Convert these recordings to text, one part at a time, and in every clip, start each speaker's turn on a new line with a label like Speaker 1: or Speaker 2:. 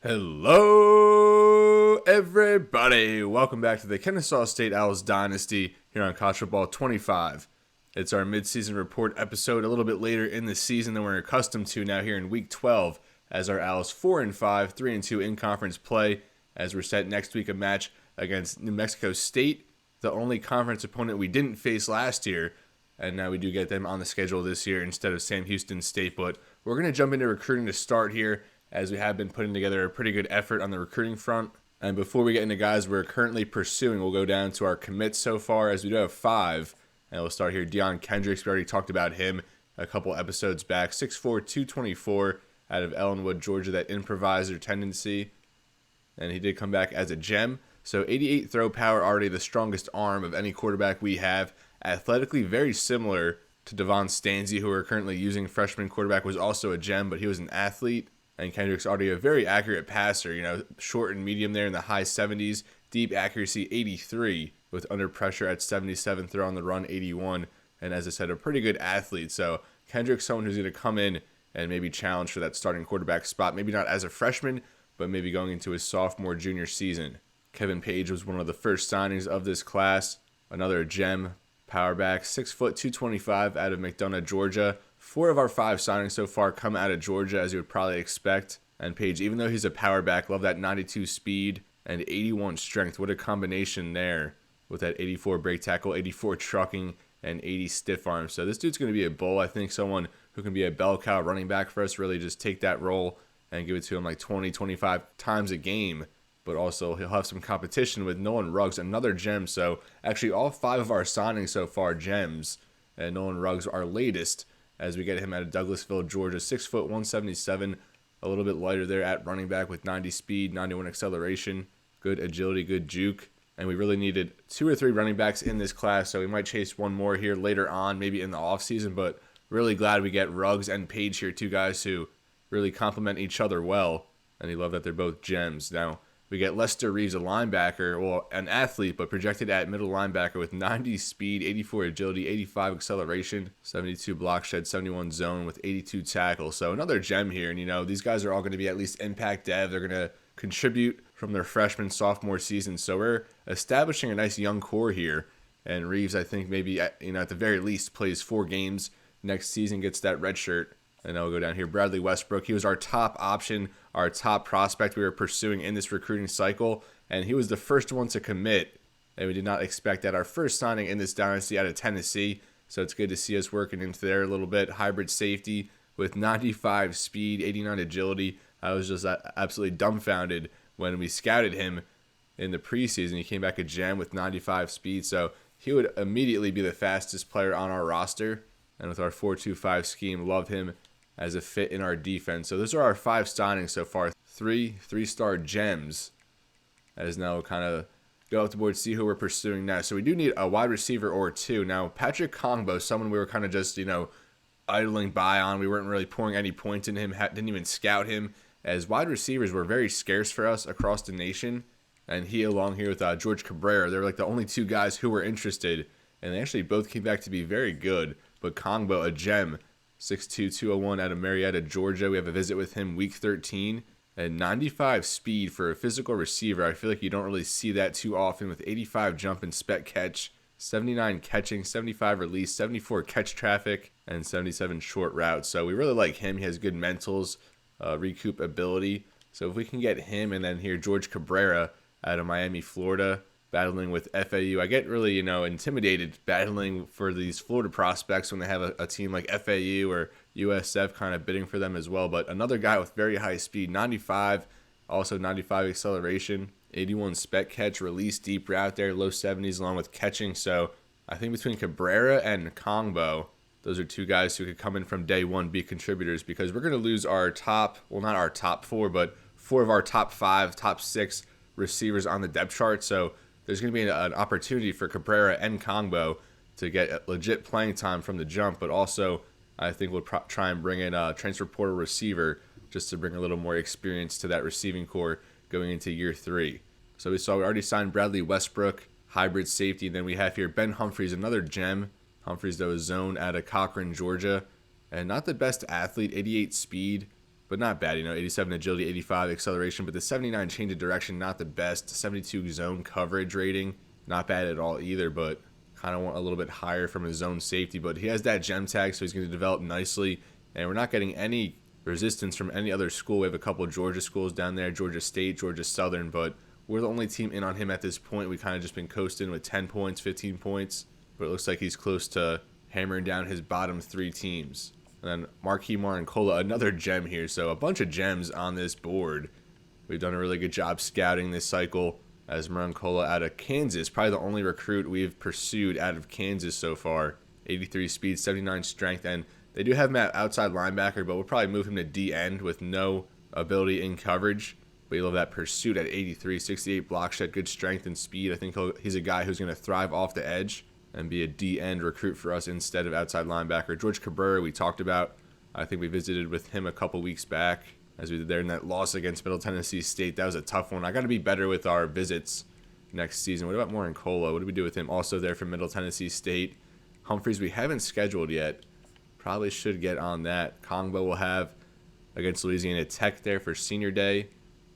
Speaker 1: Hello, everybody. Welcome back to the Kennesaw State Owls Dynasty here on College Football 25. It's our midseason report episode a little bit later in the season than we're accustomed to now here in Week 12 as our Owls 4-5, 3-2 in conference play as we're set next week a match against New Mexico State, the only conference opponent we didn't face last year, and now we do get them on the schedule this year instead of Sam Houston State. But we're going to jump into recruiting to start here, as we have been putting together a pretty good effort on the recruiting front. And before we get into guys we're currently pursuing, we'll go down to our commits so far, as we do have 5. And we'll start here. Deion Kendricks, we already talked about him a couple episodes back. 6'4", 224 out of Ellenwood, Georgia, that improviser tendency. And he did come back as a gem. So 88 throw power, already the strongest arm of any quarterback we have. Athletically very similar to Devon Stanzi, who we're currently using. Freshman quarterback was also a gem, but he was an athlete. And Kendricks already a very accurate passer, short and medium there in the high 70s. Deep accuracy, 83, with under pressure at 77, throw on the run, 81. And as I said, a pretty good athlete. So Kendricks, someone who's going to come in and maybe challenge for that starting quarterback spot. Maybe not as a freshman, but maybe going into his sophomore, junior season. Kevin Paige was one of the first signings of this class. Another gem, power back, 6', 225 out of McDonough, Georgia. 4 of our 5 signings so far come out of Georgia, as you would probably expect. And Paige, even though he's a power back, love that 92 speed and 81 strength. What a combination there with that 84 break tackle, 84 trucking, and 80 stiff arm. So this dude's going to be a bull. I think someone who can be a bell cow running back for us, really just take that role and give it to him like 20, 25 times a game. But also he'll have some competition with Nolan Ruggs, another gem. So actually all 5 of our signings so far, gems. And Nolan Ruggs, our latest, as we get him out of Douglasville, Georgia. 6', 177, a little bit lighter there at running back with 90 speed, 91 acceleration, good agility, good juke. And we really needed 2 or 3 running backs in this class, so we might chase one more here later on, maybe in the offseason. But really glad we get Ruggs and Paige here, 2 guys who really complement each other well. And you love that they're both gems. Now, we get Lester Reaves, a linebacker, well, an athlete, but projected at middle linebacker with 90 speed, 84 agility, 85 acceleration, 72 block shed, 71 zone with 82 tackles. So another gem here. And, these guys are all going to be at least impact dev. They're going to contribute from their freshman, sophomore season. So we're establishing a nice young core here. And Reaves, I think maybe, at the very least, plays 4 games next season, gets that red shirt. And I'll go down here. Bradley Westbrook, he was our top option, our top prospect we were pursuing in this recruiting cycle. And he was the first one to commit. And we did not expect that. Our first signing in this dynasty out of Tennessee. So it's good to see us working into there a little bit. Hybrid safety with 95 speed, 89 agility. I was just absolutely dumbfounded when we scouted him in the preseason. He came back a gem with 95 speed. So he would immediately be the fastest player on our roster. And with our 4-2-5 scheme, love him as a fit in our defense. So those are our 5 signings so far. 3 3-star gems. As now we'll kind of go up the board, see who we're pursuing now. So we do need a wide receiver or 2. Now, Patrick Kongbo, someone we were kind of just, idling by on. We weren't really pouring any points in him, didn't even scout him, as wide receivers were very scarce for us across the nation. And he, along here with George Cabrera, they were like the only 2 guys who were interested. And they actually both came back to be very good. But Kongbo, a gem, 6'2", 201 out of Marietta, Georgia. We have a visit with him week 13. And 95 speed for a physical receiver. I feel like you don't really see that too often, with 85 jump and spec catch, 79 catching, 75 release, 74 catch traffic, and 77 short routes. So we really like him. He has good mentals, recoup ability. So if we can get him, and then here George Cabrera out of Miami, Florida, battling with FAU. I get really, intimidated battling for these Florida prospects when they have a team like FAU or USF kind of bidding for them as well. But another guy with very high speed, 95, also 95 acceleration, 81 spec catch, release, deep route there, low 70s along with catching. So I think between Cabrera and Kongbo, those are 2 guys who could come in from day one, be contributors, because we're going to lose our top, well, not our top 4, but 4 of our top 5, top 6 receivers on the depth chart. So there's going to be an opportunity for Cabrera and Kongbo to get legit playing time from the jump, but also I think we'll try and bring in a transfer portal receiver just to bring a little more experience to that receiving core going into year 3. So we already signed Bradley Westbrook, hybrid safety. And then we have here Ben Humphreys, another gem. Humphreys, though, is zone out of Cochran, Georgia. And not the best athlete, 88 speed, but not bad. 87 agility, 85 acceleration, but the 79 change of direction, not the best. 72 zone coverage rating, not bad at all either, but kind of want a little bit higher from his zone safety. But he has that gem tag, so he's going to develop nicely, and we're not getting any resistance from any other school. We have a couple of Georgia schools down there, Georgia State, Georgia Southern, but we're the only team in on him at this point. We kind of just been coasting with 10 points, 15 points, but it looks like he's close to hammering down his bottom 3 teams. And then Marquis Marincola, another gem here. So a bunch of gems on this board. We've done a really good job scouting this cycle, as Marincola out of Kansas, probably the only recruit we've pursued out of Kansas so far. 83 speed, 79 strength, and they do have him at outside linebacker, but we'll probably move him to D-end with no ability in coverage. But you love that pursuit at 83, 68 block shed, good strength and speed. I think he's a guy who's going to thrive off the edge and be a D-end recruit for us instead of outside linebacker. George Cabrera, we talked about. I think we visited with him a couple weeks back as we did there in that loss against Middle Tennessee State. That was a tough one. I got to be better with our visits next season. What about Marincola? What do we do with him? Also there from Middle Tennessee State. Humphreys, we haven't scheduled yet. Probably should get on that. Kongbo will have against Louisiana Tech there for Senior Day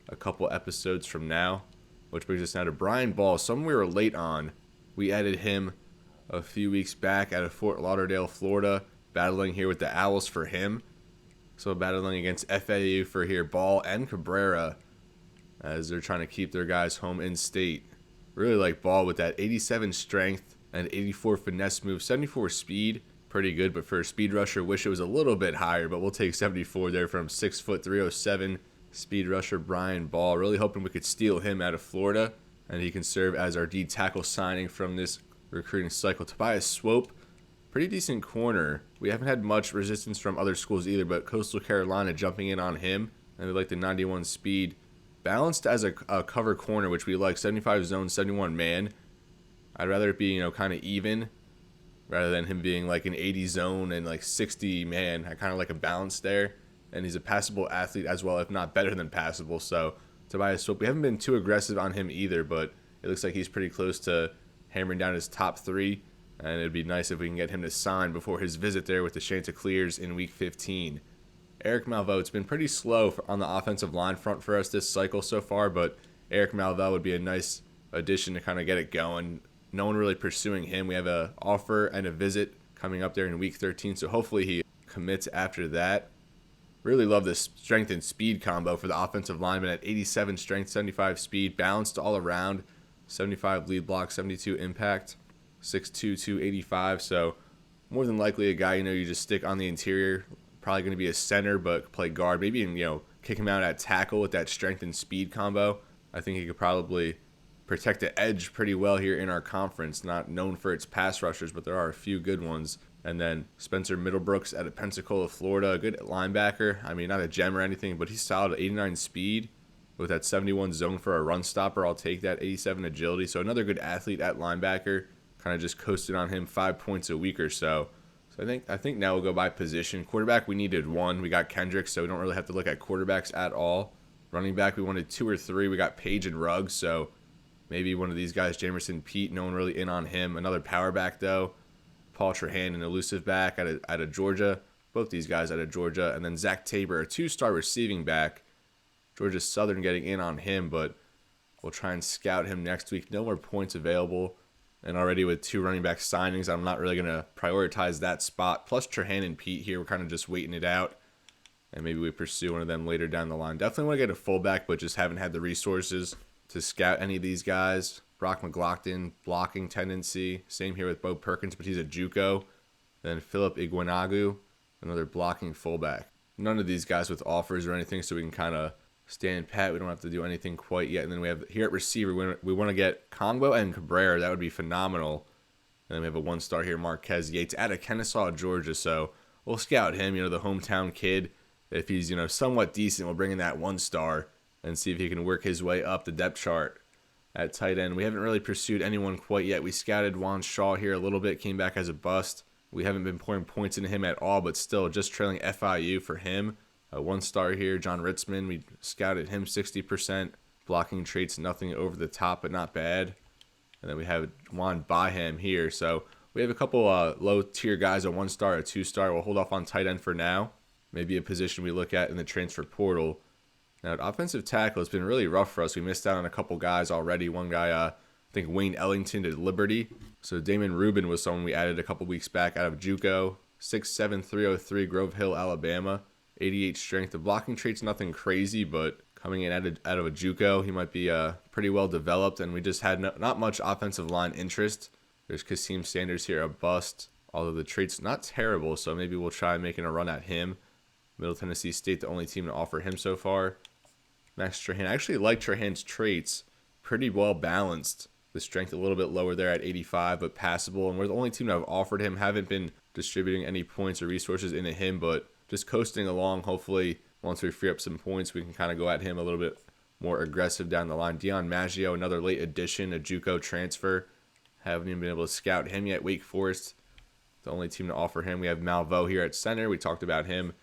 Speaker 1: a couple episodes from now. Which brings us now to Brian Ball. Someone we were late on. We added him a few weeks back out of Fort Lauderdale, Florida. Battling here with the Owls for him. So battling against FAU for here, Ball and Cabrera, as they're trying to keep their guys home in state. Really like Ball with that 87 strength and 84 finesse move, 74 speed. Pretty good, but for a speed rusher, wish it was a little bit higher, but we'll take 74 there from 6 foot 307 speed rusher Brian Ball. Really hoping we could steal him out of Florida, and he can serve as our D tackle signing from this recruiting cycle. Tobias Swope, pretty decent corner. We haven't had much resistance from other schools either, but Coastal Carolina jumping in on him, and they like the 91 speed. Balanced as a cover corner, which we like. 75 zone, 71 man. I'd rather it be, kind of even, rather than him being like an 80 zone and like 60 man. I kind of like a balance there. And he's a passable athlete as well, if not better than passable. So Tobias Swope, we haven't been too aggressive on him either, but it looks like he's pretty close to hammering down his top 3. And it'd be nice if we can get him to sign before his visit there with the Chanticleers in Week 15. Eric Malveaux, it's been pretty slow on the offensive line front for us this cycle so far, but Eric Malveaux would be a nice addition to kind of get it going. No one really pursuing him. We have an offer and a visit coming up there in Week 13, so hopefully he commits after that. Really love this strength and speed combo for the offensive lineman at 87 strength, 75 speed, balanced all around, 75 lead block, 72 impact. 6'2", 285, so more than likely a guy, you just stick on the interior, probably going to be a center, but play guard, maybe even, kick him out at tackle with that strength and speed combo. I think he could probably protect the edge pretty well here in our conference, not known for its pass rushers, but there are a few good ones. And then Spencer Middlebrooks out of Pensacola, Florida, a good linebacker. I mean, not a gem or anything, but he's solid at 89 speed with that 71 zone for a run stopper. I'll take that. 87 agility, so another good athlete at linebacker. Kind of just coasted on him 5 points a week or so. So I think now we'll go by position. Quarterback, we needed 1. We got Kendricks, so we don't really have to look at quarterbacks at all. Running back, we wanted 2 or 3. We got Paige and Ruggs, so maybe one of these guys, Jamerson Pete, no one really in on him. Another power back, though. Paul Trahan, an elusive back out of Georgia. Both these guys out of Georgia. And then Zach Tabor, a 2-star receiving back. Georgia Southern getting in on him, but we'll try and scout him next week. No more points available. And already with 2 running back signings, I'm not really going to prioritize that spot. Plus Trahan and Pete here, we're kind of just waiting it out. And maybe we pursue one of them later down the line. Definitely want to get a fullback, but just haven't had the resources to scout any of these guys. Brock McLaughlin, blocking tendency. Same here with Bo Perkins, but he's a JUCO. Then Philip Iguanagu, another blocking fullback. None of these guys with offers or anything, so we can kind of stand pat. We don't have to do anything quite yet. And then we have here at receiver, we want to get Kongbo and Cabrera. That would be phenomenal. And then we have a 1-star here, Marquez Yates, out of Kennesaw, Georgia. So we'll scout him, the hometown kid. If he's, somewhat decent, we'll bring in that 1-star and see if he can work his way up the depth chart at tight end. We haven't really pursued anyone quite yet. We scouted Juan Shaw here a little bit, came back as a bust. We haven't been pouring points into him at all, but still just trailing FIU for him. A 1-star here, John Ritzman. We scouted him 60%. Blocking traits, nothing over the top, but not bad. And then we have Juan Baham here. So we have a couple low-tier guys, a 1-star, a 2-star. We'll hold off on tight end for now. maybe a position we look at in the transfer portal. Now, at offensive tackle, it's been really rough for us. We missed out on a couple guys already. One guy, I think Wayne Ellington to Liberty. So Damon Rubin was someone we added a couple weeks back out of JUCO. 6'7", 303, Grove Hill, Alabama. 88 strength. The blocking trait's nothing crazy, but coming in out of a JUCO, he might be pretty well developed. And we just had not much offensive line interest. There's Kasim Sanders here, a bust. Although the trait's not terrible, so maybe we'll try making a run at him. Middle Tennessee State, the only team to offer him so far. Max Trahan. I actually like Trahan's traits. Pretty well balanced. The strength a little bit lower there at 85, but passable. And we're the only team that have offered him. Haven't been distributing any points or resources into him, but just coasting along. Hopefully, once we free up some points, we can kind of go at him a little bit more aggressive down the line. Dion Maggio, another late addition, a JUCO transfer. Haven't even been able to scout him yet. Wake Forest, the only team to offer him. We have Malveaux here at center. We talked about him.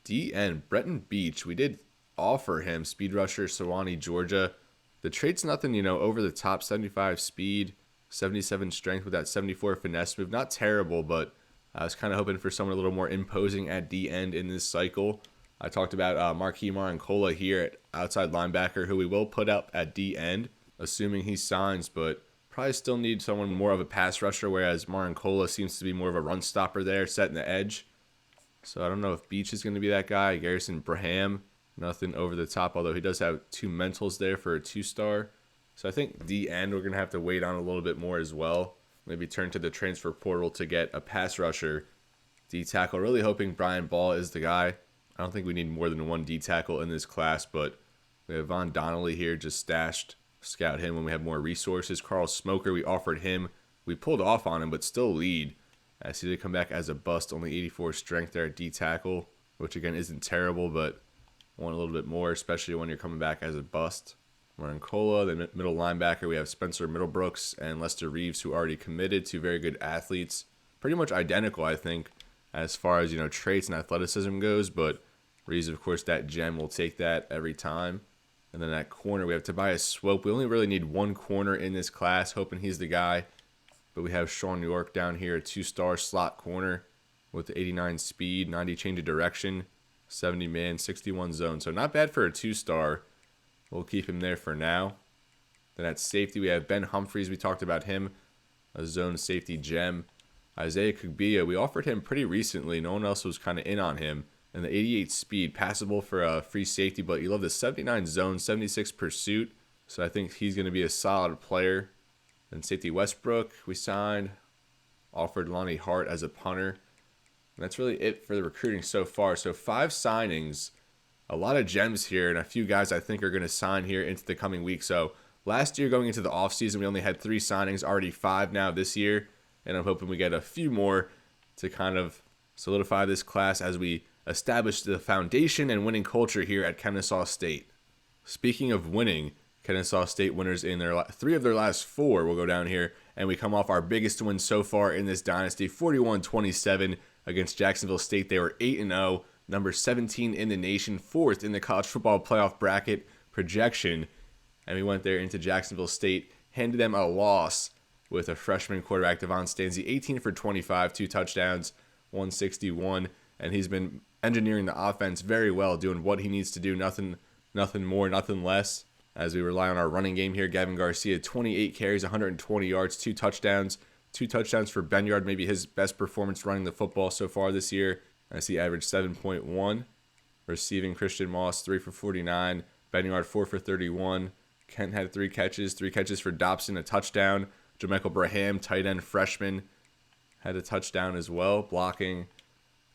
Speaker 1: DN, Bretton Beach. We did offer him. Speed rusher, Sewanee, Georgia. The trait's nothing, over the top. 75 speed, 77 strength with that 74 finesse move. Not terrible, but I was kind of hoping for someone a little more imposing at D end in this cycle. I talked about Marquis Marincola here at outside linebacker, who we will put up at D end, assuming he signs, but probably still need someone more of a pass rusher, whereas Marincola seems to be more of a run stopper there, setting the edge. So I don't know if Beach is going to be that guy. Garrison Braham, nothing over the top, although he does have 2 mentals there for a 2-star. So I think D end we're going to have to wait on a little bit more as well. Maybe turn to the transfer portal to get a pass rusher. D tackle, really hoping Brian Ball is the guy. I don't think we need more than one D tackle in this class, but we have Von Donnelly here just stashed. Scout him when we have more resources. Carl Smoker, we offered him. We pulled off on him, but still lead. As he did come back as a bust, only 84 strength there at D tackle, which again isn't terrible, but want a little bit more, especially when you're coming back as a bust. Marincola, the middle linebacker, we have Spencer Middlebrooks and Lester Reaves, who already committed, 2 very good athletes. Pretty much identical, I think, as far as, traits and athleticism goes, but Reaves, of course, that gem will take that every time. And then at corner, we have Tobias Swope. We only really need one corner in this class, hoping he's the guy. But we have Sean York down here, a 2-star slot corner with 89 speed, 90 change of direction, 70 man, 61 zone. So not bad for a 2-star. We'll keep him there for now. Then at safety, we have Ben Humphreys. We talked about him, a zone safety gem. Isaiah Kugbia, we offered him pretty recently. No one else was kind of in on him. And the 88 speed, passable for a free safety, but you love the 79 zone, 76 pursuit. So I think he's going to be a solid player. Then safety Westbrook, we signed. Offered Lonnie Hart as a punter. And that's really it for the recruiting so far. So 5 signings, a lot of gems here, and a few guys I think are going to sign here into the coming week. So last year going into the offseason, we only had 3 signings, already 5 now this year. And I'm hoping we get a few more to kind of solidify this class as we establish the foundation and winning culture here at Kennesaw State. Speaking of winning, Kennesaw State winners in their 3 of their last 4 will go down here, and we come off our biggest win so far in this dynasty, 41-27 against Jacksonville State. They were 8-0, number 17 in the nation, 4th in the college football playoff bracket projection, and we went there into Jacksonville State, handed them a loss with a freshman quarterback, Devon Stanzi, 18 for 25, 2 touchdowns, 161, and he's been engineering the offense very well, doing what he needs to do, nothing more, nothing less. As we rely on our running game here, Gavin Garcia, 28 carries, 120 yards, 2 touchdowns. 2 touchdowns for Benyard, maybe his best performance running the football so far this year. As he averaged 7.1. Receiving, Christian Moss, 3 for 49. Benyard, 4 for 31. Kent had 3 catches. 3 catches for Dobson, a touchdown. Jermichael Braham, tight end freshman, had a touchdown as well. Blocking,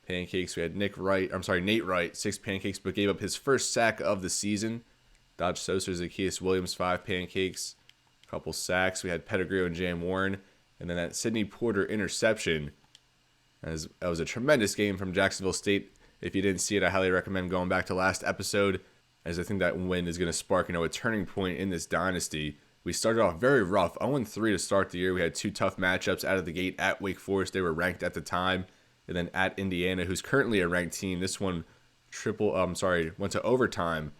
Speaker 1: pancakes. We had Nate Wright, 6 pancakes, but gave up his first sack of the season. Dodge Sosa, Zacchaeus Williams, 5 pancakes, a couple sacks. We had Pettigrew and Jam Warren. And then that Sidney Porter interception. That was a tremendous game from Jacksonville State. If you didn't see it, I highly recommend going back to last episode, as I think that win is going to spark a turning point in this dynasty. We started off very rough, 0-3 to start the year. We had 2 tough matchups out of the gate at Wake Forest. They were ranked at the time. And then at Indiana, who's currently a ranked team. This one went to overtime,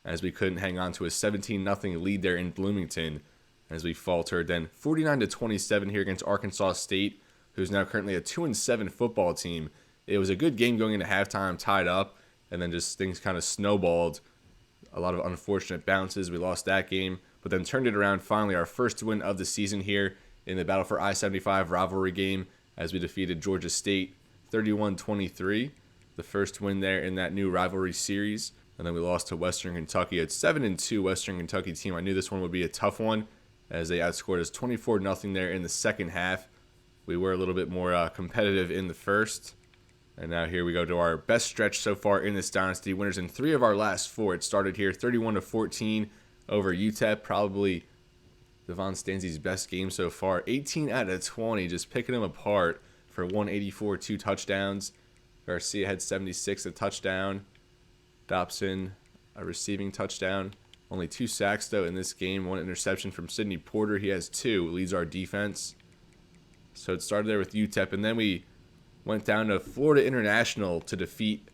Speaker 1: as we couldn't hang on to a 17-0 lead there in Bloomington as we faltered. Then 49-27 here against Arkansas State, who's now currently a 2-7 football team. it was a good game going into halftime, tied up, and then just things kind of snowballed. A lot of unfortunate bounces. We lost that game, but then turned it around. Finally, our first win of the season here in the Battle for I-75 rivalry game as we defeated Georgia State 31-23. The first win there in that new rivalry series. And then we lost to Western Kentucky at 7-2 Western Kentucky team. I knew this one would be a tough one as they outscored us 24-0 there in the second half. We were a little bit more competitive in the first. And now here we go to our best stretch so far in this dynasty. Winners in 3 of our last 4. It started here 31-14 over UTEP. Probably Devon Stanzi's best game so far. 18 out of 20, just picking them apart for 184, 2 touchdowns. Garcia had 76, a touchdown. Dobson, a receiving touchdown. Only 2 sacks, though, in this game. 1 interception from Sidney Porter. He has 2, leads our defense. So it started there with UTEP, and then we went down to Florida International to defeat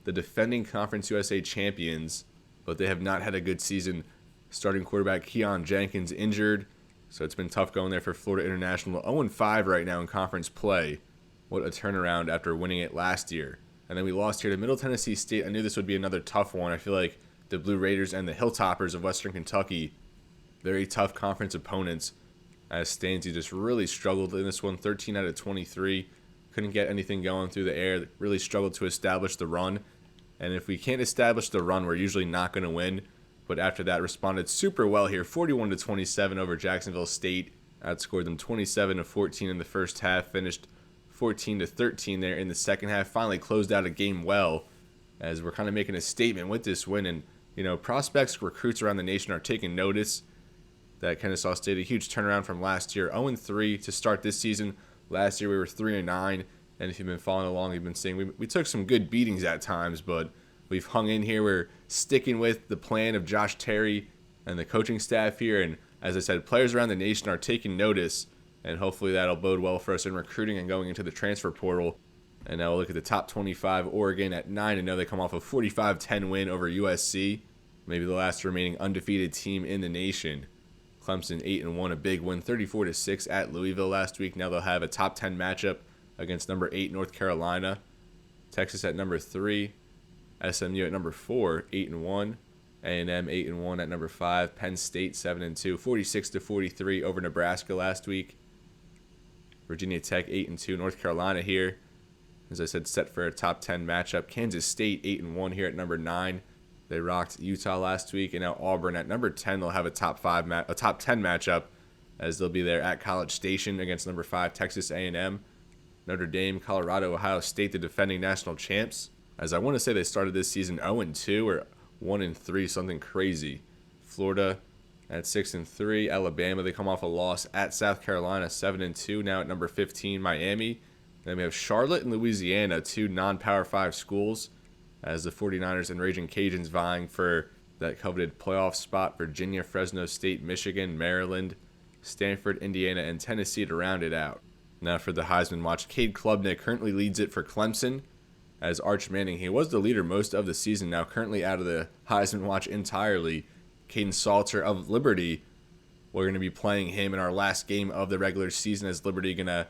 Speaker 1: the defending Conference USA champions, but they have not had a good season. Starting quarterback Keon Jenkins injured, so it's been tough going there for Florida International. 0-5 right now in conference play. What a turnaround after winning it last year. And then we lost here to Middle Tennessee State. I knew this would be another tough one. I feel like the Blue Raiders and the Hilltoppers of Western Kentucky, very tough conference opponents, as Stanzi just really struggled in this one. 13 out of 23. Couldn't get anything going through the air. Really struggled to establish the run. And if we can't establish the run, we're usually not going to win. But after that, responded super well here. 41-27 over Jacksonville State. Outscored them 27-14 in the first half. Finished 14-13 there in the second half. Finally closed out a game well, as we're kind of making a statement with this win. And, you know, prospects, recruits around the nation are taking notice that Kennesaw State, a huge turnaround from last year. 0-3 to start this season. Last year we were 3-9, and if you've been following along, you've been seeing we took some good beatings at times, but we've hung in here. We're sticking with the plan of Josh Terry and the coaching staff here, and as I said, players around the nation are taking notice, and hopefully that'll bode well for us in recruiting and going into the transfer portal. And now we'll look at the top 25. Oregon at 9-0. They come off a 45-10 win over USC, maybe the last remaining undefeated team in the nation. Clemson 8-1, a big win, 34-6 at Louisville last week. Now they'll have a top 10 matchup against number 8 North Carolina. Texas at number 3, SMU at number 4, 8-1. A&M 8-1 at number 5. Penn State 7-2, 46-43 over Nebraska last week. Virginia Tech 8-2. North Carolina here, as I said, set for a top 10 matchup. Kansas State 8-1 here at number 9. They rocked Utah last week, and now Auburn at number 10. They'll have a top 10 matchup, as they'll be there at College Station against number 5 Texas A&M. Notre Dame, Colorado, Ohio State, the defending national champs. As I want to say, they started this season 0-2 or 1-3, something crazy. Florida at 6-3. Alabama, they come off a loss at South Carolina, 7-2. Now at number 15, Miami. Then we have Charlotte and Louisiana, 2 non-Power 5 schools, as the 49ers and Raging Cajuns vying for that coveted playoff spot. Virginia, Fresno State, Michigan, Maryland, Stanford, Indiana, and Tennessee to round it out. Now for the Heisman Watch, Cade Klubnik currently leads it for Clemson, as Arch Manning, he was the leader most of the season, now currently out of the Heisman Watch entirely. Caden Salter of Liberty, we're going to be playing him in our last game of the regular season, as Liberty going to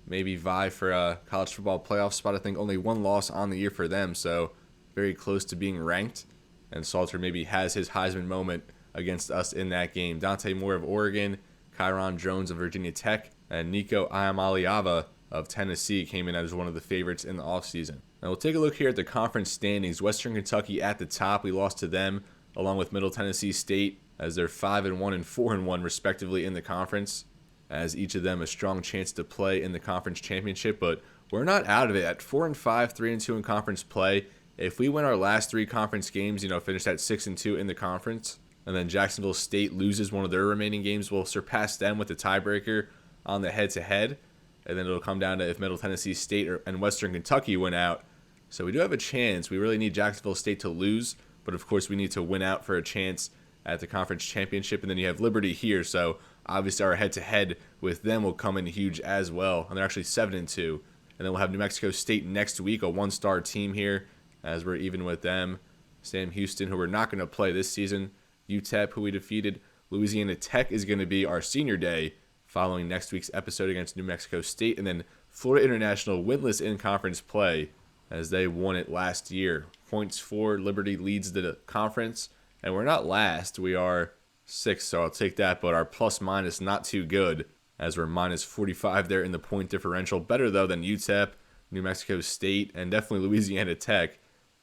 Speaker 1: maybe vie for a college football playoff spot. I think only 1 loss on the year for them, so very close to being ranked, and Salter maybe has his Heisman moment against us in that game. Dante Moore of Oregon, Kyron Jones of Virginia Tech, and Nico Iamaleava of Tennessee came in as one of the favorites in the offseason. Now we'll take a look here at the conference standings. Western Kentucky at the top. We lost to them, along with Middle Tennessee State, as they're 5-1 and 4-1 respectively in the conference, as each of them a strong chance to play in the conference championship. But we're not out of it at 4-5, 3-2 in conference play. If we win our last 3 conference games, finish at 6-2 in the conference, and then Jacksonville State loses one of their remaining games, we'll surpass them with the tiebreaker on the head-to-head, and then it'll come down to if Middle Tennessee State and Western Kentucky win out. So we do have a chance. We really need Jacksonville State to lose, but of course we need to win out for a chance at the conference championship, and then you have Liberty here, so obviously our head-to-head with them will come in huge as well, and they're actually 7-2. And then we'll have New Mexico State next week, a 1-star team here, as we're even with them. Sam Houston, who we're not going to play this season. UTEP, who we defeated. Louisiana Tech is going to be our senior day following next week's episode against New Mexico State. And then Florida International winless in conference play as they won it last year. Points for Liberty leads the conference, and we're not last. We are 6th, so I'll take that, but our plus minus not too good as we're minus 45 there in the point differential. Better, though, than UTEP, New Mexico State, and definitely Louisiana Tech,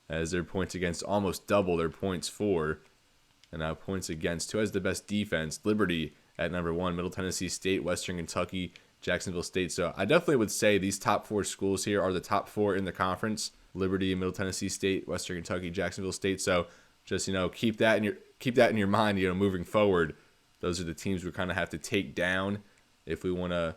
Speaker 1: as their points against almost double their points for. And now points against. Who has the best defense? Liberty at number 1, Middle Tennessee State, Western Kentucky, Jacksonville State. So I definitely would say these top 4 schools here are the top 4 in the conference. Liberty, Middle Tennessee State, Western Kentucky, Jacksonville State. So just, keep that in your mind, moving forward. Those are the teams we kind of have to take down if we want to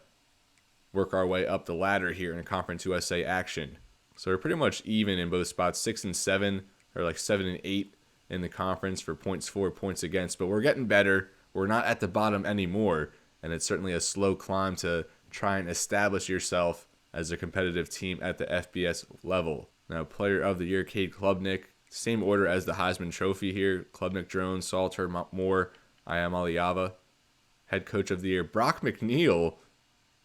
Speaker 1: work our way up the ladder here in Conference USA action. So we're pretty much even in both spots, 6 and 7, or like 7 and 8 in the conference for points for, points against. But we're getting better. We're not at the bottom anymore, and it's certainly a slow climb to try and establish yourself as a competitive team at the FBS level. Now, Player of the Year, Cade Klubnik, same order as the Heisman Trophy here. Klubnik, Jones, Salter, Moore, Ayam Aliyava. Head Coach of the Year, Brock McNeil.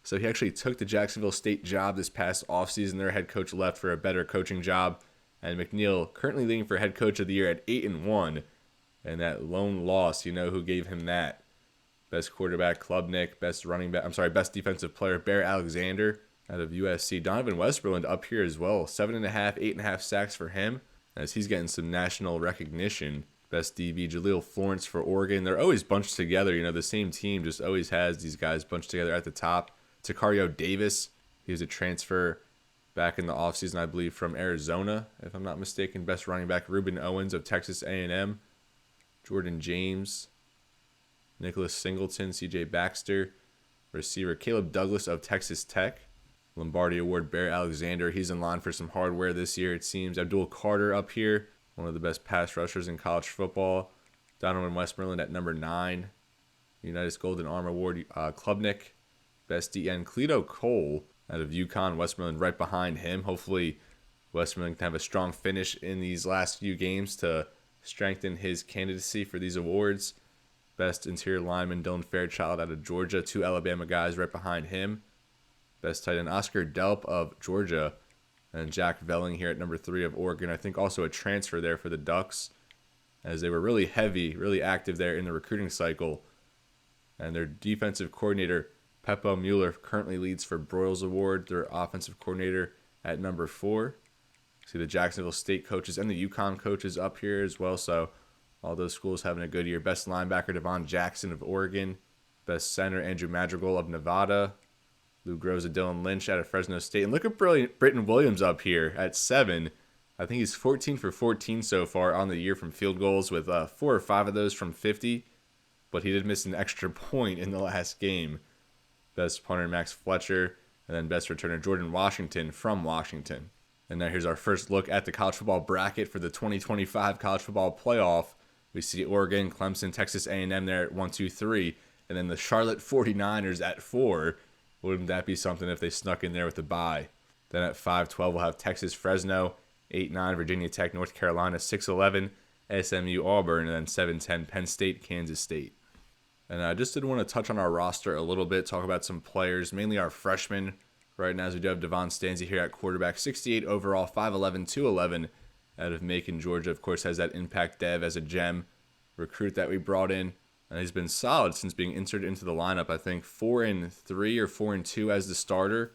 Speaker 1: So he actually took the Jacksonville State job this past offseason. Their head coach left for a better coaching job. And McNeil currently leading for Head Coach of the Year at 8-1. And that lone loss, who gave him that? Best quarterback, Klubnik. Best defensive player, Bear Alexander out of USC. Donovan Westbrook up here as well. 7.5, 8.5 sacks for him as he's getting some national recognition. Best DB, Jaleel Florence for Oregon. They're always bunched together. The same team just always has these guys bunched together at the top. Takario Davis, he was a transfer back in the offseason, I believe, from Arizona, if I'm not mistaken. Best running back, Ruben Owens of Texas A&M. Jordan James, Nicholas Singleton, CJ Baxter. Receiver, Caleb Douglas of Texas Tech. Lombardi Award, Bear Alexander. He's in line for some hardware this year, it seems. Abdul Carter up here, one of the best pass rushers in college football. Donovan Westmoreland at number 9. Unitas Golden Arm Award, Klubnik. Best DN, Cleto Cole out of UConn. Westmoreland right behind him. Hopefully, Westmoreland can have a strong finish in these last few games to strengthen his candidacy for these awards. Best interior lineman, Dylan Fairchild out of Georgia. 2 Alabama guys right behind him. Best tight end, Oscar Delp of Georgia. And Jack Velling here at number 3 of Oregon. I think also a transfer there for the Ducks, as they were really heavy, really active there in the recruiting cycle. And their defensive coordinator, Peppo Mueller, currently leads for Broyles Award. Their offensive coordinator at number 4. See the Jacksonville State coaches and the UConn coaches up here as well. So all those schools having a good year. Best linebacker, Devon Jackson of Oregon. Best center, Andrew Madrigal of Nevada. Lou Groza, Dylan Lynch out of Fresno State. And look at Britton Williams up here at 7. I think he's 14 for 14 so far on the year from field goals, with 4 or 5 of those from 50. But he did miss an extra point in the last game. Best punter, Max Fletcher. And then best returner, Jordan Washington from Washington. And now here's our first look at the college football bracket for the 2025 college football playoff. We see Oregon, Clemson, Texas A&M there at 1, 2, 3. And then the Charlotte 49ers at 4. Wouldn't that be something if they snuck in there with the bye? Then at 5-12, we'll have Texas, Fresno. 8-9, Virginia Tech, North Carolina. 6-11, SMU, Auburn. And then 7-10, Penn State, Kansas State. And I just did want to touch on our roster a little bit, talk about some players, mainly our freshmen. Right now, as we do have Devon Stanzi here at quarterback. 68 overall, 5'11", 211 out of Macon, Georgia. Of course, has that impact dev as a gem recruit that we brought in. And he's been solid since being inserted into the lineup. I think 4-3 or 4-2 as the starter,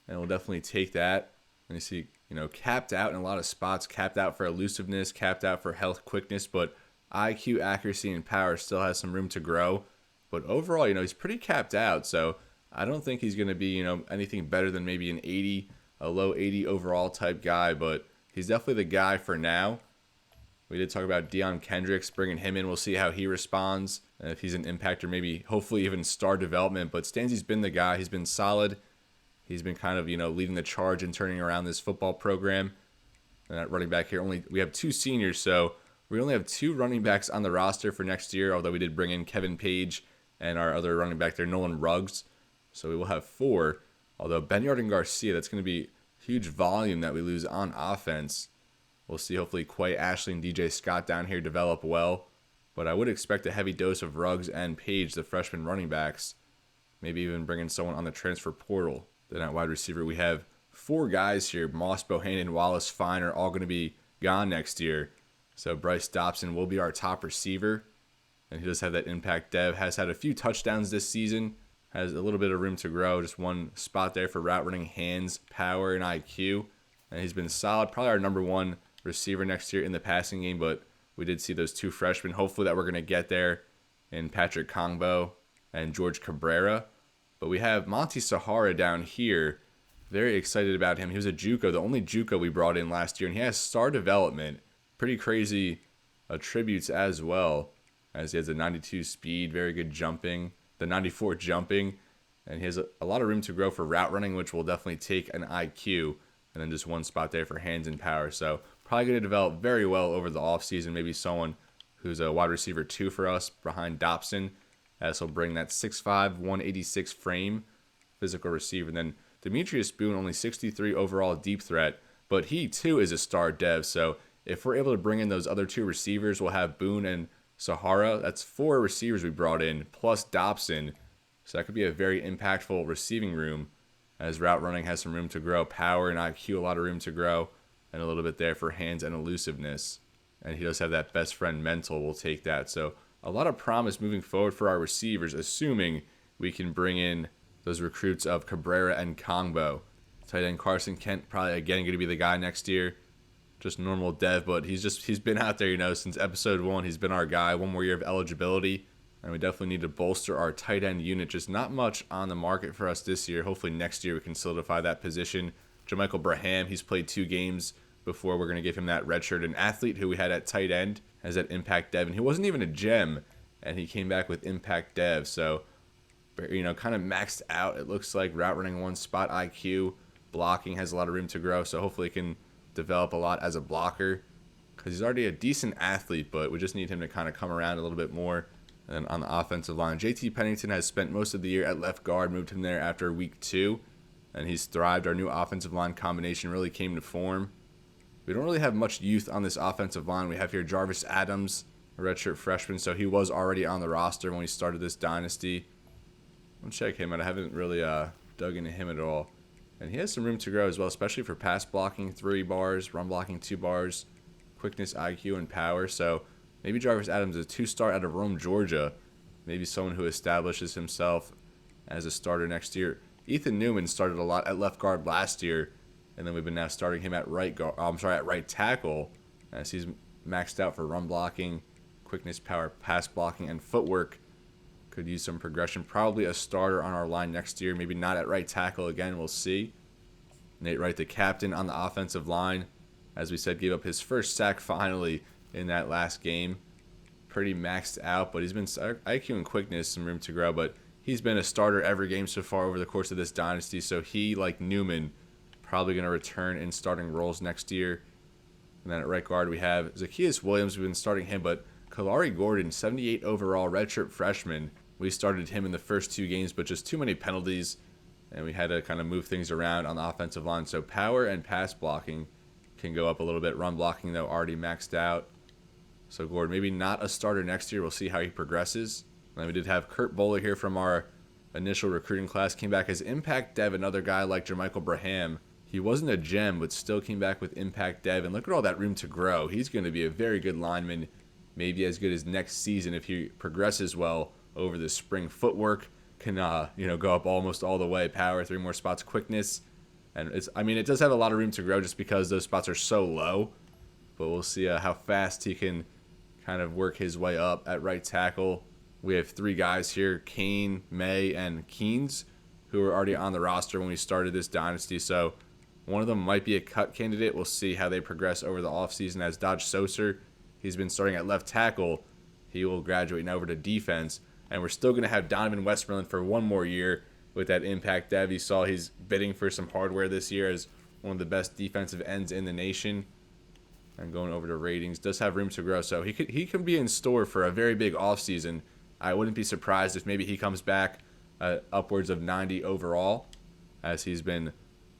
Speaker 1: and we'll definitely take that. And you see, capped out in a lot of spots, capped out for elusiveness, capped out for health, quickness, but IQ, accuracy, and power still has some room to grow. But overall, he's pretty capped out, so I don't think he's going to be, anything better than maybe an 80, a low 80 overall type guy, but he's definitely the guy for now. We did talk about Deion Kendricks, bringing him in. We'll see how he responds, and if he's an impact or maybe hopefully even star development. But Stanzi's been the guy. He's been solid. He's been kind of, leading the charge and turning around this football program. And at running back here, we have 2 seniors, so we only have 2 running backs on the roster for next year, although we did bring in Kevin Paige and our other running back there, Nolan Ruggs. So we will have 4. Although Benyard and Garcia, that's going to be huge volume that we lose on offense. We'll see hopefully Quay, Ashley, and DJ Scott down here develop well. But I would expect a heavy dose of Ruggs and Paige, the freshman running backs. Maybe even bringing someone on the transfer portal. Then at wide receiver, we have 4 guys here. Moss, Bohannon, Wallace, Fine are all going to be gone next year. So Bryce Dobson will be our top receiver. And he does have that impact dev. Has had a few touchdowns this season. Has a little bit of room to grow. Just one spot there for route running, hands, power, and IQ. And he's been solid. Probably our number 1 receiver next year in the passing game. But we did see those 2 freshmen. Hopefully that we're going to get there in Patrick Kongbo and George Cabrera. But we have Monty Sahara down here. Very excited about him. He was a JUCO, the only JUCO we brought in last year. And he has star development. Pretty crazy attributes as well. As he has a 92 speed, very good jumping. The 94 jumping. And he has a lot of room to grow for route running, which will definitely take an IQ. And then just one spot there for hands and power. So probably going to develop very well over the offseason. Maybe someone who's a wide receiver 2 for us behind Dobson. As he'll bring that 6'5", 186 frame, physical receiver. And then Demetrius Boone, only 63 overall deep threat. But he too is a star dev. So if we're able to bring in those other 2 receivers, we'll have Boone and Sahara. That's 4 receivers we brought in, plus Dobson. So that could be a very impactful receiving room, as route running has some room to grow. Power and IQ, a lot of room to grow. And a little bit there for hands and elusiveness. And he does have that best friend mental. We'll take that. So a lot of promise moving forward for our receivers, assuming we can bring in those recruits of Cabrera and Kongbo. Tight end Carson Kent, probably again going to be the guy next year. Just normal dev, but he's been out there, since episode 1. He's been our guy. 1 more year of eligibility. And we definitely need to bolster our tight end unit. Just not much on the market for us this year. Hopefully next year we can solidify that position. Jermichael Braham, he's played 2 games before. We're going to give him that red shirt. An athlete who we had at tight end has that impact dev. And he wasn't even a gem. And he came back with impact dev. So, kind of maxed out. It looks like route running 1 spot, IQ. Blocking has a lot of room to grow. So hopefully he can develop a lot as a blocker. Because he's already a decent athlete. But we just need him to kind of come around a little bit more. And then on the offensive line, JT Pennington has spent most of the year at left guard. Moved him there after week 2. And he's thrived. Our new offensive line combination really came to form. We don't really have much youth on this offensive line. We have here Jarvis Adams, a redshirt freshman, so he was already on the roster when we started this dynasty. I'll check him out. I haven't really dug into him at all. And he has some room to grow as well, especially for pass blocking, 3 bars, run blocking, 2 bars, quickness, IQ, and power. So maybe Jarvis Adams is a 2-star out of Rome, Georgia. Maybe someone who establishes himself as a starter next year. Ethan Newman started a lot at left guard last year. And then we've been now starting him at right tackle, as he's maxed out for run blocking, quickness, power, pass blocking, and footwork. Could use some progression. Probably a starter on our line next year. Maybe not at right tackle again. We'll see. Nate Wright, the captain on the offensive line, as we said, gave up his first sack finally in that last game. Pretty maxed out, but he's been IQ and quickness, some room to grow. But he's been a starter every game so far over the course of this dynasty. So he, like Newman, probably going to return in starting roles next year. And then at right guard, we have Zacchaeus Williams. We've been starting him, but Kalari Gordon, 78 overall, redshirt freshman. We started him in the first 2 games, but just too many penalties, and we had to kind of move things around on the offensive line. So power and pass blocking can go up a little bit. Run blocking, though, already maxed out. So Gordon, maybe not a starter next year. We'll see how he progresses. And then we did have Kurt Bowler here from our initial recruiting class. Came back as impact dev, another guy like Jermichael Braham. He wasn't a gem, but still came back with impact dev. And look at all that room to grow. He's going to be a very good lineman, maybe as good as next season if he progresses well over the spring. Footwork can go up almost all the way. Power, 3 more spots. Quickness, and it does have a lot of room to grow just because those spots are so low. But we'll see how fast he can kind of work his way up at right tackle. We have 3 guys here: Kane, May, and Keynes, who were already on the roster when we started this dynasty. So one of them might be a cut candidate. We'll see how they progress over the offseason. As Dodge Soser, he's been starting at left tackle. He will graduate now over to defense. And we're still going to have Donovan Westmoreland for 1 more year with that impact dev. You saw he's bidding for some hardware this year as one of the best defensive ends in the nation. And going over to ratings, does have room to grow. So he can be in store for a very big offseason. I wouldn't be surprised if maybe he comes back upwards of 90 overall, as he's been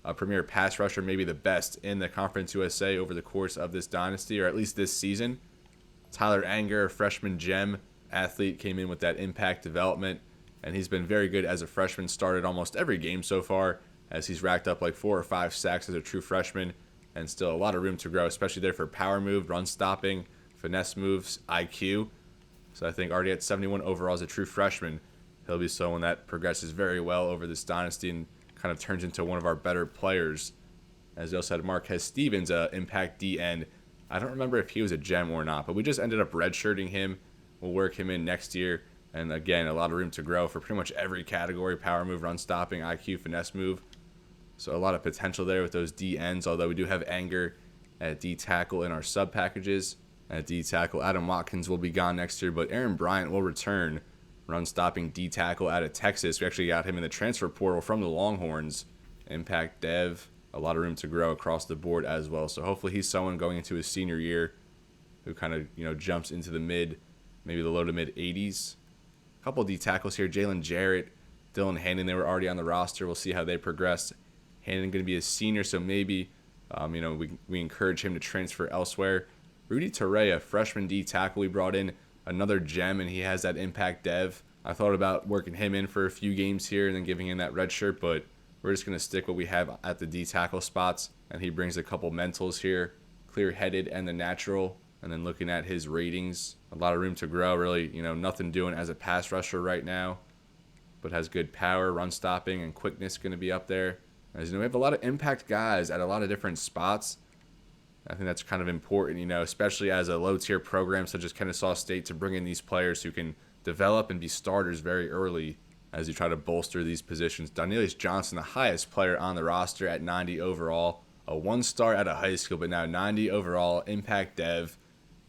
Speaker 1: a premier pass rusher, maybe the best in the Conference USA over the course of this dynasty, or at least this season. Tyler Anger, a freshman gem athlete, came in with that impact development, and he's been very good as a freshman. Started almost every game so far, as he's racked up like 4 or 5 sacks as a true freshman, and still a lot of room to grow, especially there for power move, run stopping, finesse moves, IQ. So I think already at 71 overall as a true freshman, he'll be someone that progresses very well over this dynasty and kind of turns into one of our better players. As we also had Marquez Stevens, impact D end. I don't remember if he was a gem or not, but we just ended up redshirting him. We'll work him in next year. And again, a lot of room to grow for pretty much every category: power move, run stopping, IQ, finesse move. So a lot of potential there with those D ends, although we do have Anger at D tackle in our sub packages. At D tackle, Adam Watkins will be gone next year, but Aaron Bryant will return. Run stopping D tackle out of Texas. We actually got him in the transfer portal from the Longhorns. Impact dev. A lot of room to grow across the board as well. So hopefully he's someone going into his senior year who kind of, jumps into the maybe the low to mid 80s. A couple of D tackles here. Jalen Jarrett, Dylan Hannon, they were already on the roster. We'll see how they progress. Hannon going to be a senior, so maybe, we encourage him to transfer elsewhere. Rudy Torreya, freshman D tackle, we brought in another gem, and he has that impact dev. I thought about working him in for a few games here and then giving him that red shirt, but we're just going to stick what we have at the D tackle spots, and he brings a couple mentals here, clear-headed and the natural, and then looking at his ratings, a lot of room to grow, really, nothing doing as a pass rusher right now, but has good power, run stopping, and quickness going to be up there. As we have a lot of impact guys at a lot of different spots. I think that's kind of important, especially as a low-tier program such as Kennesaw State, to bring in these players who can develop and be starters very early as you try to bolster these positions. Dynasty Johnson, the highest player on the roster at 90 overall, a 1-star out of high school, but now 90 overall, impact dev,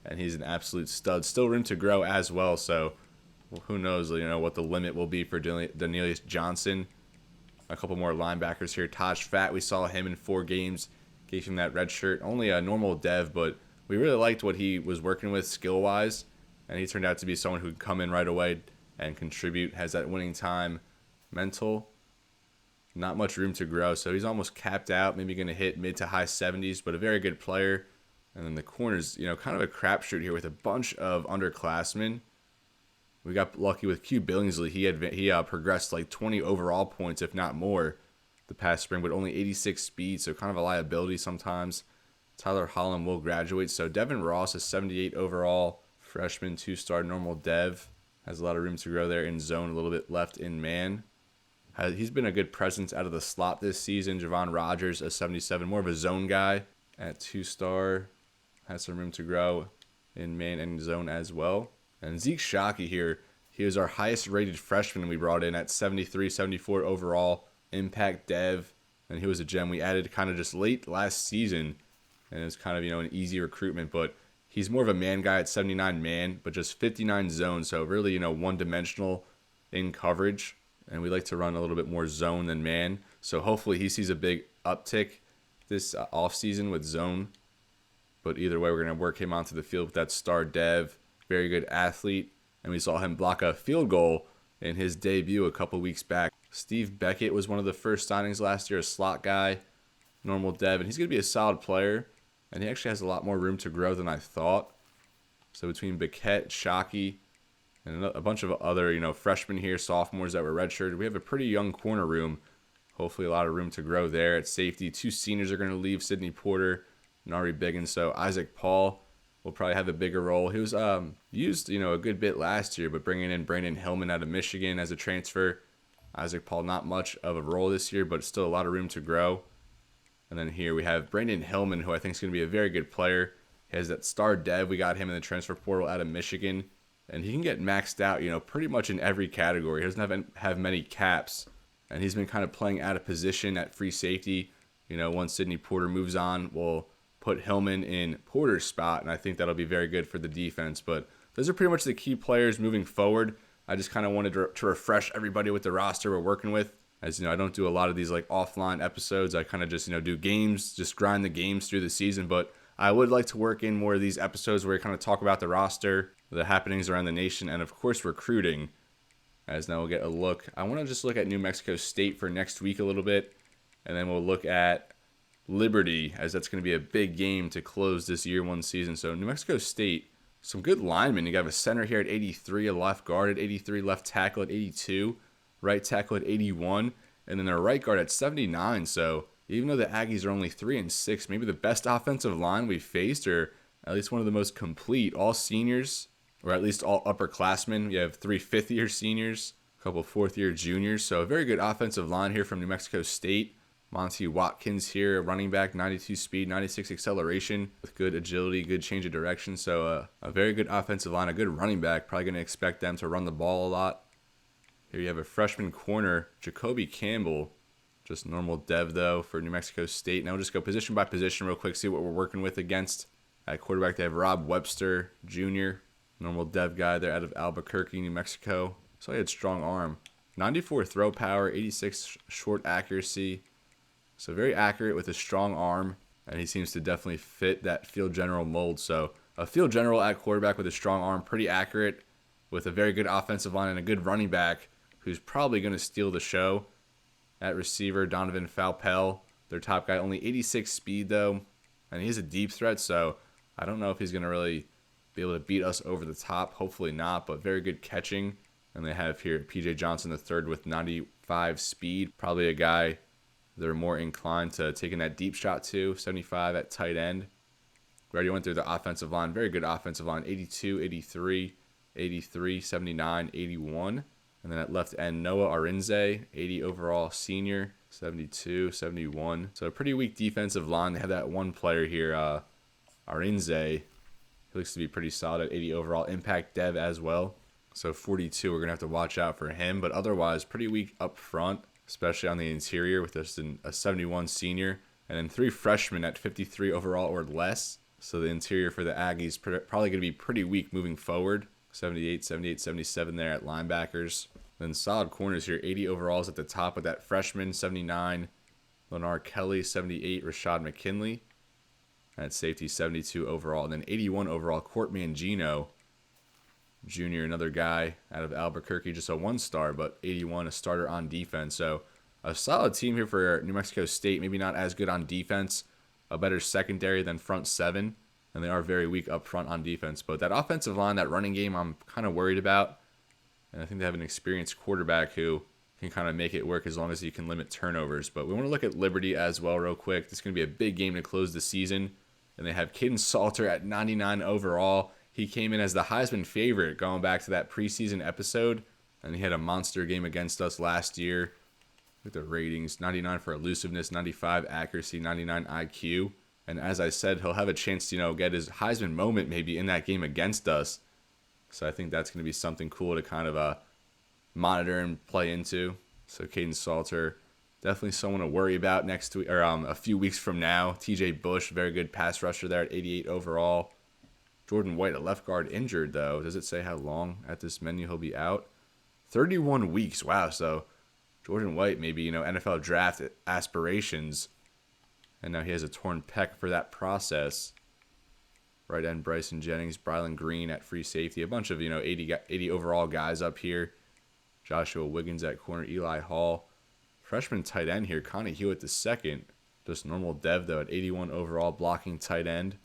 Speaker 1: and he's an absolute stud. Still room to grow as well, so who knows, what the limit will be for Dynasty Johnson. A couple more linebackers here. Taj Fat, we saw him in 4 games. Gave him that red shirt. Only a normal dev, but we really liked what he was working with skill-wise, and he turned out to be someone who could come in right away and contribute, has that winning time mental. Not much room to grow, so he's almost capped out, maybe going to hit mid to high 70s, but a very good player. And then the corners, kind of a crapshoot here with a bunch of underclassmen. We got lucky with Q Billingsley. He progressed like 20 overall points, if not more, the past spring, but only 86 speed, so kind of a liability sometimes. Tyler Holland will graduate. So Devin Ross is 78 overall, freshman, 2-star normal dev. Has a lot of room to grow there in zone, a little bit left in man. He's been a good presence out of the slot this season. Javon Rogers, a 77, more of a zone guy at 2-star. Has some room to grow in man and zone as well. And Zeke Shockey here, he was our highest rated freshman we brought in at 73, 74 overall. Impact dev, and he was a gem we added kind of just late last season, and it was kind of an easy recruitment, but he's more of a man guy at 79 man, but just 59 zone, so really one-dimensional in coverage, and we like to run a little bit more zone than man, so hopefully he sees a big uptick this offseason with zone, but either way we're going to work him onto the field with that star dev, very good athlete, and we saw him block a field goal in his debut a couple weeks back. Steve Beckett was one of the first signings last year, a slot guy, normal dev, and he's going to be a solid player, and he actually has a lot more room to grow than I thought. So between Beckett, Shockey, and a bunch of other, freshmen here, sophomores that were redshirted, we have a pretty young corner room. Hopefully a lot of room to grow there. At safety, 2 seniors are going to leave, Sidney Porter, Nari Biggins, so Isaac Paul will probably have a bigger role. He was used, a good bit last year, but bringing in Brandon Hillman out of Michigan as a transfer. Isaac Paul, not much of a role this year, but still a lot of room to grow. And then here we have Brandon Hillman, who I think is going to be a very good player. He has that star dev. We got him in the transfer portal out of Michigan. And he can get maxed out, pretty much in every category. He doesn't have many caps. And he's been kind of playing out of position at free safety. Once Sidney Porter moves on, we'll put Hillman in Porter's spot. And I think that'll be very good for the defense. But those are pretty much the key players moving forward. I just kind of wanted to refresh everybody with the roster we're working with. As I don't do a lot of these like offline episodes. I kind of just, do games, just grind the games through the season. But I would like to work in more of these episodes where we kind of talk about the roster, the happenings around the nation, and of course recruiting. As now we'll get a look. I want to just look at New Mexico State for next week a little bit. And then we'll look at Liberty, as that's going to be a big game to close this year 1 season. So New Mexico State, some good linemen. You got a center here at 83, a left guard at 83, left tackle at 82, right tackle at 81. And then their right guard at 79. So even though the Aggies are only 3-6, maybe the best offensive line we've faced, or at least one of the most complete, all seniors, or at least all upperclassmen. You have 3 fifth-year seniors, a couple fourth-year juniors. So a very good offensive line here from New Mexico State. Monty Watkins here, running back, 92 speed, 96 acceleration, with good agility, good change of direction. So a very good offensive line, a good running back. Probably going to expect them to run the ball a lot. Here you have a freshman corner, Jacoby Campbell. Just normal dev, though, for New Mexico State. Now we'll just go position by position real quick, see what we're working with against. At quarterback, they have Rob Webster Jr., normal dev guy there out of Albuquerque, New Mexico. So he had strong arm. 94 throw power, 86 short accuracy. So very accurate with a strong arm, and he seems to definitely fit that field general mold. So a field general at quarterback with a strong arm, pretty accurate, with a very good offensive line and a good running back who's probably going to steal the show. At receiver, Donovan Falpel, their top guy, only 86 speed though, and he's a deep threat, so I don't know if he's going to really be able to beat us over the top. Hopefully not, but very good catching. And they have here PJ Johnson III with 95 speed, probably a guy they're more inclined to taking that deep shot to. 75 at tight end. We already went through the offensive line. Very good offensive line. 82, 83, 83, 79, 81. And then at left end, Noah Arinze, 80 overall senior, 72, 71. So a pretty weak defensive line. They have that one player here, Arinze. He looks to be pretty solid at 80 overall. Impact dev as well. So 42, we're going to have to watch out for him. But otherwise, pretty weak up front, especially on the interior with just a 71 senior. And then 3 freshmen at 53 overall or less. So the interior for the Aggies probably going to be pretty weak moving forward. 78, 78, 77 there at linebackers. Then solid corners here. 80 overalls at the top with that freshman. 79, Lenar Kelly. 78, Rashad McKinley. At safety, 72 overall. And then 81 overall, Court Mangino Jr., another guy out of Albuquerque, just a 1-star, but 81, a starter on defense. So a solid team here for New Mexico State. Maybe not as good on defense, a better secondary than front 7, and they are very weak up front on defense. But that offensive line, that running game, I'm kind of worried about. And I think they have an experienced quarterback who can kind of make it work as long as he can limit turnovers. But we want to look at Liberty as well real quick. This is going to be a big game to close the season. And they have Caden Salter at 99 overall. He came in as the Heisman favorite going back to that preseason episode. And he had a monster game against us last year with the ratings. 99 for elusiveness, 95 accuracy, 99 IQ. And as I said, he'll have a chance to, get his Heisman moment maybe in that game against us. So I think that's going to be something cool to kind of monitor and play into. So Caden Salter, definitely someone to worry about next week or a few weeks from now. TJ Bush, very good pass rusher there at 88 overall. Jordan White, a left guard, injured though. Does it say how long at this menu he'll be out? 31 weeks. Wow. So Jordan White, maybe, NFL draft aspirations. And now he has a torn pec for that process. Right end, Bryson Jennings, Brylan Green at free safety. A bunch of, 80 overall guys up here. Joshua Wiggins at corner, Eli Hall. Freshman tight end here, Connie Hewitt the second. Just normal dev, though, at 81 overall, blocking tight end.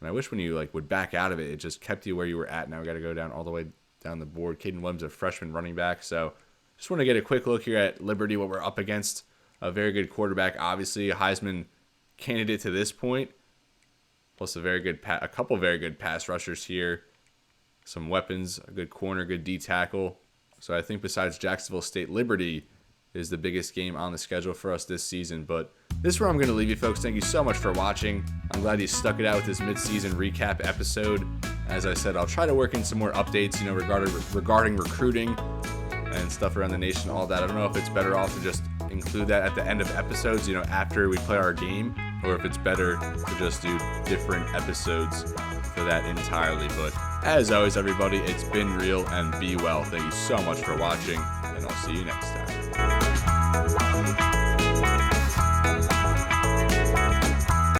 Speaker 1: And I wish when you would back out of it, it just kept you where you were at. Now we got to go down all the way down the board. Caden Williams, a freshman running back. So just want to get a quick look here at Liberty, what we're up against. A very good quarterback, obviously a Heisman candidate to this point. Plus a couple very good pass rushers here. Some weapons, a good corner, good D tackle. So I think besides Jacksonville State, Liberty is the biggest game on the schedule for us this season. But this is where I'm going to leave you, folks. Thank you so much for watching. I'm glad you stuck it out with this mid-season recap episode. As I said, I'll try to work in some more updates, regarding recruiting and stuff around the nation, all that. I don't know if it's better off to just include that at the end of episodes, after we play our game, or if it's better to just do different episodes for that entirely. But as always, everybody, it's been real and be well. Thank you so much for watching, and I'll see you next time.